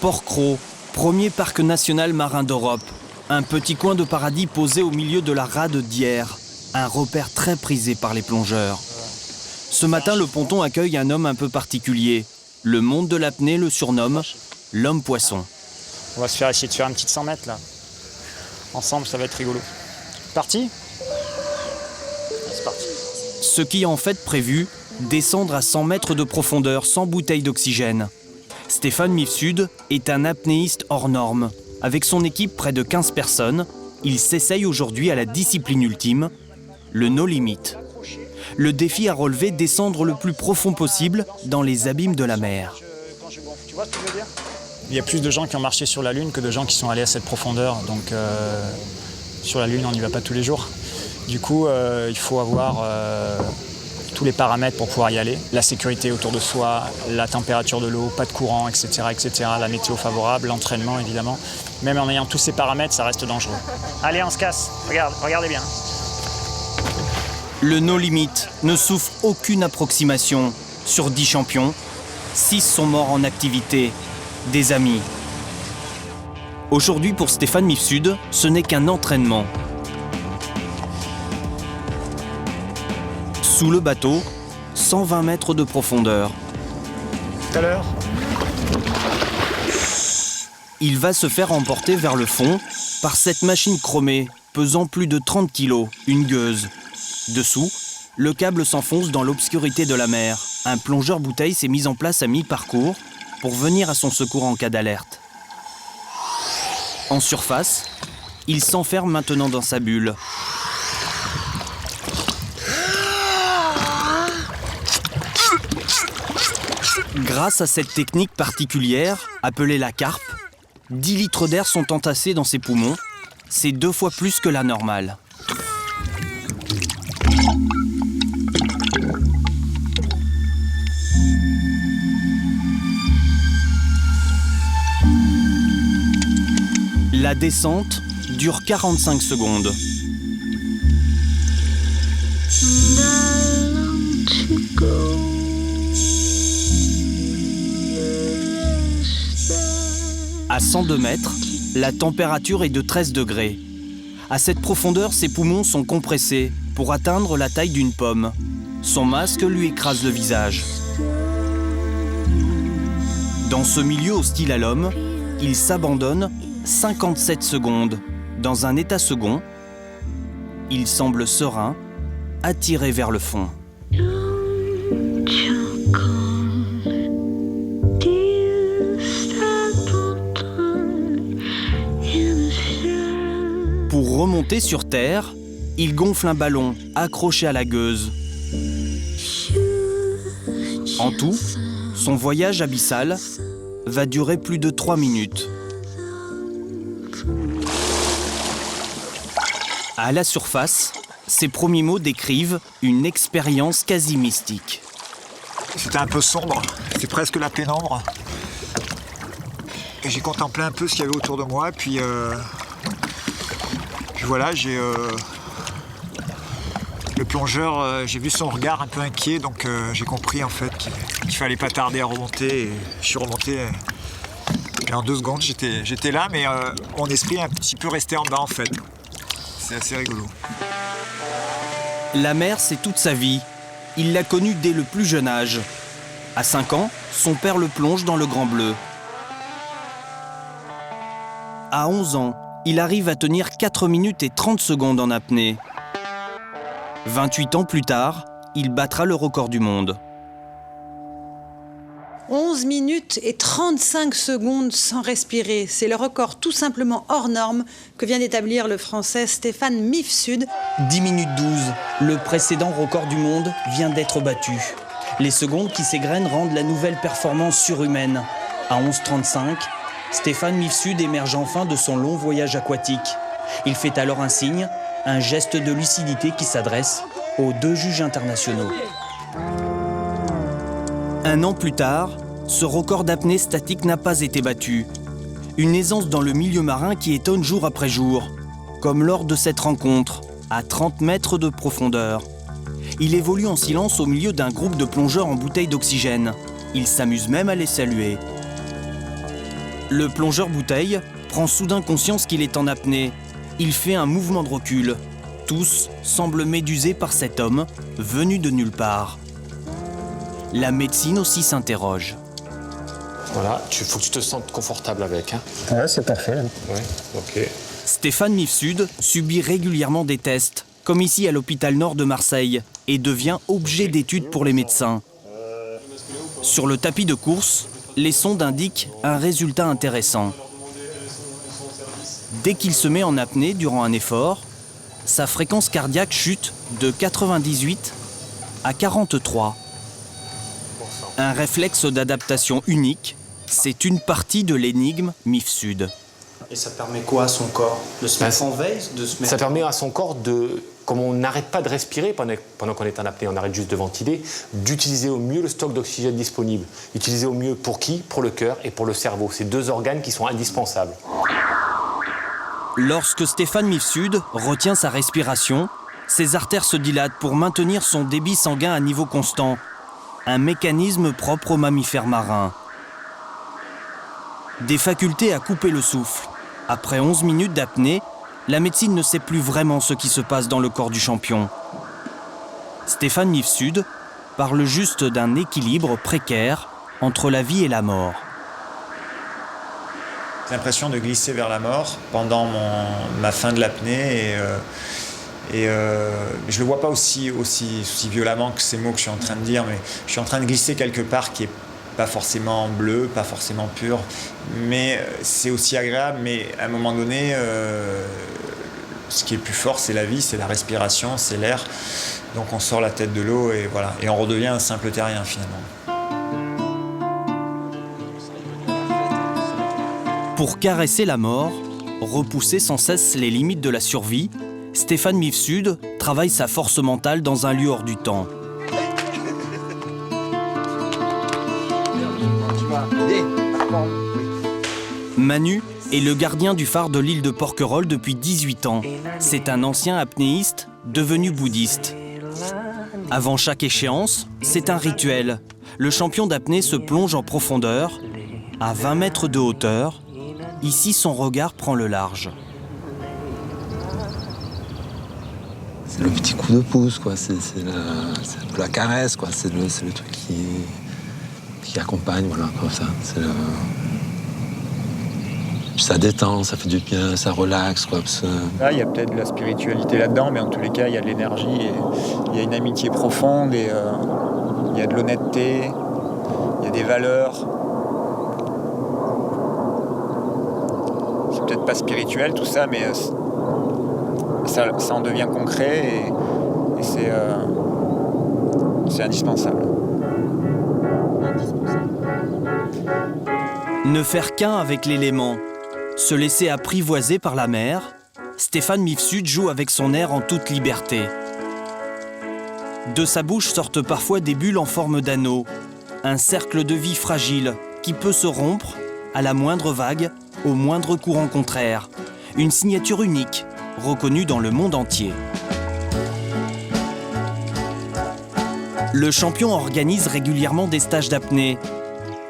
Port-Cros, premier parc national marin d'Europe. Un petit coin de paradis posé au milieu de la rade d'Hyères. Un repère très prisé par les plongeurs. Ce matin, le ponton accueille un homme un peu particulier. Le monde de l'apnée le surnomme l'homme-poisson. On va essayer de faire une petite 100 mètres là. Ensemble, ça va être rigolo. Parti ? C'est parti. Ce qui est en fait prévu, descendre à 100 mètres de profondeur sans bouteille d'oxygène. Stéphane Mifsud est un apnéiste hors norme. Avec son équipe, près de 15 personnes, il s'essaye aujourd'hui à la discipline ultime, le no limit. Le défi à relever, descendre le plus profond possible dans les abîmes de la mer. Tu vois ce que je veux dire ? Il y a plus de gens qui ont marché sur la Lune que de gens qui sont allés à cette profondeur. Donc sur la Lune, on n'y va pas tous les jours. Du coup, il faut avoir tous les paramètres pour pouvoir y aller. La sécurité autour de soi, la température de l'eau, pas de courant, etc., etc. La météo favorable, l'entraînement évidemment. Même en ayant tous ces paramètres, ça reste dangereux. Allez, on se casse. Regardez bien. Le no limit ne souffre aucune approximation. Sur 10 champions, 6 sont morts en activité. Des amis. Aujourd'hui, pour Stéphane Mifsud, ce n'est qu'un entraînement. Sous le bateau, 120 mètres de profondeur. Tout à l'heure. Il va se faire emporter vers le fond par cette machine chromée, pesant plus de 30 kilos, une gueuse. Dessous, le câble s'enfonce dans l'obscurité de la mer. Un plongeur bouteille s'est mis en place à mi-parcours pour venir à son secours en cas d'alerte. En surface, il s'enferme maintenant dans sa bulle. Grâce à cette technique particulière, appelée la carpe, 10 litres d'air sont entassés dans ses poumons. C'est 2 fois plus que la normale. La descente dure 45 secondes. À 102 mètres, la température est de 13 degrés. À cette profondeur, ses poumons sont compressés pour atteindre la taille d'une pomme. Son masque lui écrase le visage. Dans ce milieu hostile à l'homme, il s'abandonne 57 secondes. Dans un état second, il semble serein, attiré vers le fond. Pour remonter sur terre, il gonfle un ballon accroché à la gueuse. En tout, son voyage abyssal va durer plus de 3 minutes. À la surface, ses premiers mots décrivent une expérience quasi mystique. C'était un peu sombre, c'est presque la pénombre. Et j'ai contemplé un peu ce qu'il y avait autour de moi, puis voilà, le plongeur, j'ai vu son regard un peu inquiet, donc j'ai compris en fait qu'il fallait pas tarder à remonter. Et je suis remonté. Et en 2 secondes, j'étais là, mais mon esprit est un petit peu resté en bas en fait. C'est assez rigolo. La mer, c'est toute sa vie. Il l'a connue dès le plus jeune âge. À 5 ans, son père le plonge dans le Grand Bleu. À 11 ans, il arrive à tenir 4 minutes et 30 secondes en apnée. 28 ans plus tard, il battra le record du monde. 11 minutes et 35 secondes sans respirer. C'est le record tout simplement hors norme que vient d'établir le Français Stéphane Mifsud. 10 minutes 12, le précédent record du monde vient d'être battu. Les secondes qui s'égrènent rendent la nouvelle performance surhumaine. À 11h35, Stéphane Mifsud émerge enfin de son long voyage aquatique. Il fait alors un signe, un geste de lucidité qui s'adresse aux 2 juges internationaux. Un an plus tard, ce record d'apnée statique n'a pas été battu. Une aisance dans le milieu marin qui étonne jour après jour, comme lors de cette rencontre, à 30 mètres de profondeur. Il évolue en silence au milieu d'un groupe de plongeurs en bouteille d'oxygène. Il s'amuse même à les saluer. Le plongeur bouteille prend soudain conscience qu'il est en apnée. Il fait un mouvement de recul. Tous semblent médusés par cet homme, venu de nulle part. La médecine aussi s'interroge. Voilà, faut que tu te sentes confortable avec. Hein. Ouais, c'est parfait. Ouais, ok. Stéphane Mifsud subit régulièrement des tests, comme ici à l'hôpital Nord de Marseille, et devient objet d'étude pour les médecins. Sur le tapis de course, les sondes indiquent un résultat intéressant. Dès qu'il se met en apnée durant un effort, sa fréquence cardiaque chute de 98 à 43. Un réflexe d'adaptation unique, c'est une partie de l'énigme Mifsud. Et ça permet quoi à son corps? De se mettre en veille, de se mettre... Ça permet à son corps de, comme on n'arrête pas de respirer pendant qu'on est en apnée, on arrête juste de ventiler, d'utiliser au mieux le stock d'oxygène disponible. Utiliser au mieux pour qui? Pour le cœur et pour le cerveau. C'est deux organes qui sont indispensables. Lorsque Stéphane Mifsud retient sa respiration, ses artères se dilatent pour maintenir son débit sanguin à niveau constant. Un mécanisme propre aux mammifères marins. Des facultés à couper le souffle. Après 11 minutes d'apnée, la médecine ne sait plus vraiment ce qui se passe dans le corps du champion. Stéphane Mifsud parle juste d'un équilibre précaire entre la vie et la mort. J'ai l'impression de glisser vers la mort pendant ma fin de l'apnée et je le vois pas aussi violemment que ces mots que je suis en train de dire, mais je suis en train de glisser quelque part qui est pas forcément bleu, pas forcément pur, mais c'est aussi agréable. Mais à un moment donné, ce qui est plus fort, c'est la vie, c'est la respiration, c'est l'air. Donc on sort la tête de l'eau et voilà, et on redevient un simple terrien finalement. Pour caresser la mort, repousser sans cesse les limites de la survie, Stéphane Mifsud travaille sa force mentale dans un lieu hors du temps. Manu est le gardien du phare de l'île de Porquerolles depuis 18 ans. C'est un ancien apnéiste devenu bouddhiste. Avant chaque échéance, c'est un rituel. Le champion d'apnée se plonge en profondeur, à 20 mètres de hauteur. Ici, son regard prend le large. C'est le petit coup de pouce, quoi. C'est un peu la caresse, quoi. C'est le truc qui accompagne, voilà, comme ça. Ça détend, ça fait du bien, ça relaxe, quoi. Là, il y a peut-être de la spiritualité là-dedans, mais en tous les cas, il y a de l'énergie, et il y a une amitié profonde, et il y a de l'honnêteté, il y a des valeurs. C'est peut-être pas spirituel tout ça, mais ça en devient concret et c'est indispensable. Ne faire qu'un avec l'élément, se laisser apprivoiser par la mer, Stéphane Mifsud joue avec son air en toute liberté. De sa bouche sortent parfois des bulles en forme d'anneau, un cercle de vie fragile qui peut se rompre à la moindre vague, au moindre courant contraire. Une signature unique, reconnue dans le monde entier. Le champion organise régulièrement des stages d'apnée.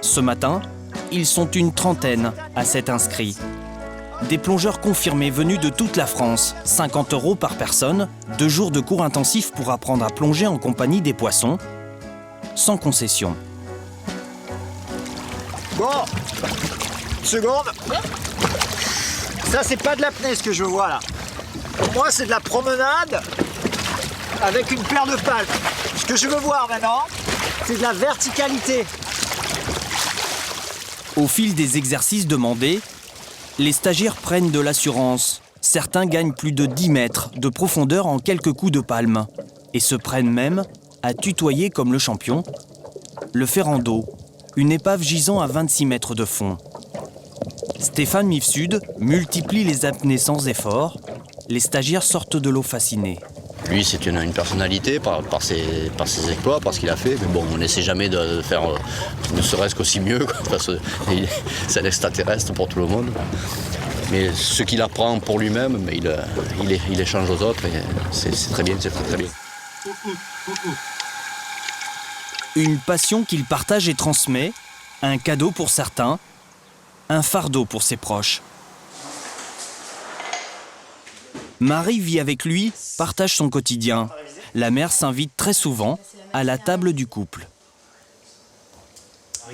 Ce matin, ils sont une trentaine à s'être inscrits. Des plongeurs confirmés venus de toute la France, 50 € par personne, 2 jours de cours intensifs pour apprendre à plonger en compagnie des poissons, sans concession. Bon, une seconde. Ça, c'est pas de l'apnée ce que je vois là. Pour moi, c'est de la promenade avec une paire de palmes. Ce que je veux voir maintenant, c'est de la verticalité. Au fil des exercices demandés, les stagiaires prennent de l'assurance. Certains gagnent plus de 10 mètres de profondeur en quelques coups de palme et se prennent même à tutoyer comme le champion, le Ferrando, une épave gisant à 26 mètres de fond. Stéphane Mifsud multiplie les apnées sans effort. Les stagiaires sortent de l'eau fascinés. Lui, c'est une personnalité par ses exploits, par ce qu'il a fait. Mais bon, on n'essaie jamais de faire ne serait-ce qu'aussi mieux, quoi, parce que c'est l'extraterrestre pour tout le monde. Mais ce qu'il apprend pour lui-même, mais il échange aux autres et c'est très bien, c'est très bien. Une passion qu'il partage et transmet, un cadeau pour certains, un fardeau pour ses proches. Marie vit avec lui, partage son quotidien. La mère s'invite très souvent à la table du couple.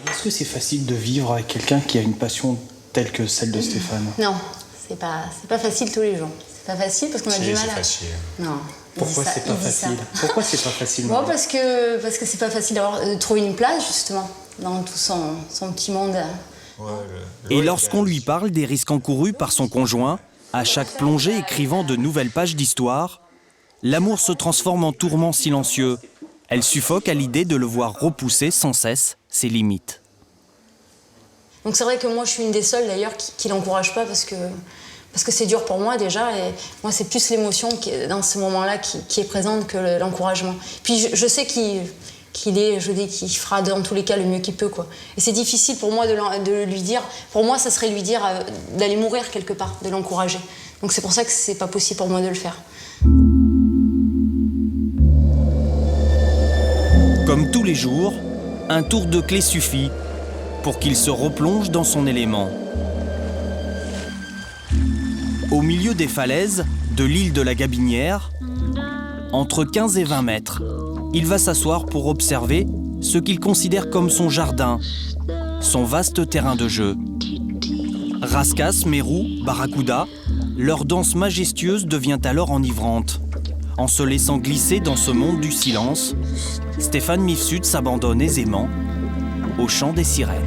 Est-ce que c'est facile de vivre avec quelqu'un qui a une passion telle que celle de Stéphane? Non, c'est pas facile tous les jours. C'est pas facile parce qu'on a du mal à... facile. Non. Pourquoi c'est pas facile? Pourquoi c'est pas facile, Marie? Parce que c'est pas facile de trouver une place, justement, dans tout son petit monde. Et lorsqu'on lui parle des risques encourus par son conjoint, à chaque plongée écrivant de nouvelles pages d'histoire, l'amour se transforme en tourment silencieux. Elle suffoque à l'idée de le voir repousser sans cesse ses limites. Donc c'est vrai que moi je suis une des seules d'ailleurs qui l'encourage pas parce que c'est dur pour moi déjà et moi c'est plus l'émotion dans ce moment-là qui est présente que l'encouragement. Puis je sais qu'il fera dans tous les cas le mieux qu'il peut, quoi. Et c'est difficile pour moi de lui dire, pour moi ça serait lui dire d'aller mourir quelque part, de l'encourager. Donc c'est pour ça que c'est pas possible pour moi de le faire. Comme tous les jours, un tour de clé suffit pour qu'il se replonge dans son élément. Au milieu des falaises de l'île de la Gabinière, entre 15 et 20 mètres, il va s'asseoir pour observer ce qu'il considère comme son jardin, son vaste terrain de jeu. Rascasse, mérou, barracuda, leur danse majestueuse devient alors enivrante. En se laissant glisser dans ce monde du silence, Stéphane Mifsud s'abandonne aisément au chant des sirènes.